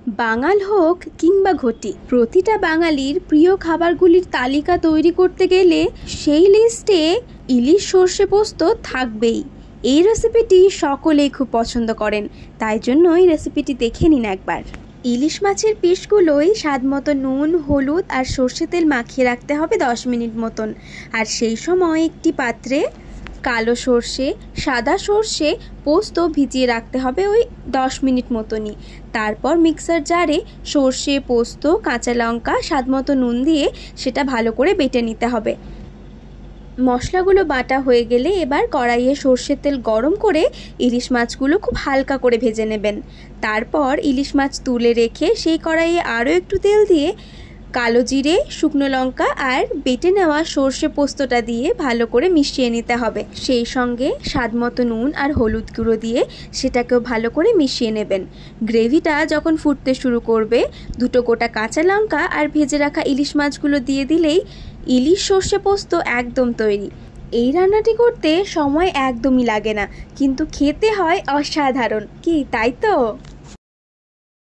বাঙাল হোক কিংবা ঘটি, প্রতিটা বাঙালির প্রিয় খাবারগুলির তালিকা তৈরি করতে গেলে সেই লিস্টে ইলিশ সর্ষে পোস্ত থাকবেই। এই রেসিপিটি সকলেই খুব পছন্দ করেন, তাই জন্য এই রেসিপিটি দেখে নিন একবার। ইলিশ মাছের পিসগুলোই স্বাদ মতো নুন, হলুদ আর সর্ষে তেল মাখিয়ে রাখতে হবে 10 মিনিট মতন। আর সেই সময় একটি পাত্রে কালো সর্ষে, সাদা সর্ষে, পোস্ত ভিজিয়ে রাখতে হবে ওই 10 মিনিট মতনই। তারপর মিক্সার জারে সর্ষে, পোস্ত, কাঁচা লঙ্কা, স্বাদ মতো নুন দিয়ে সেটা ভালো করে বেটে নিতে হবে। মশলাগুলো বাটা হয়ে গেলে এবার কড়াইয়ে সর্ষের তেল গরম করে ইলিশ মাছগুলো খুব হালকা করে ভেজে নেবেন। তারপর ইলিশ মাছ তুলে রেখে সেই কড়াইয়ে আরও একটু তেল দিয়ে কালো জিরে, শুকনো লঙ্কা আর বেটে নেওয়া সর্ষে পোস্তটা দিয়ে ভালো করে মিশিয়ে নিতে হবে। সেই সঙ্গে স্বাদ মতো নুন আর হলুদ গুঁড়ো দিয়ে সেটাকেও ভালো করে মিশিয়ে নেবেন। গ্রেভিটা যখন ফুটতে শুরু করবে, দুটো গোটা কাঁচা লঙ্কা আর ভেজে রাখা ইলিশ মাছগুলো দিয়ে দিলেই ইলিশ সর্ষে পোস্ত একদম তৈরি। এই রান্নাটি করতে সময় একদমই লাগে না, কিন্তু খেতে হয় অসাধারণ। কি তাই তো?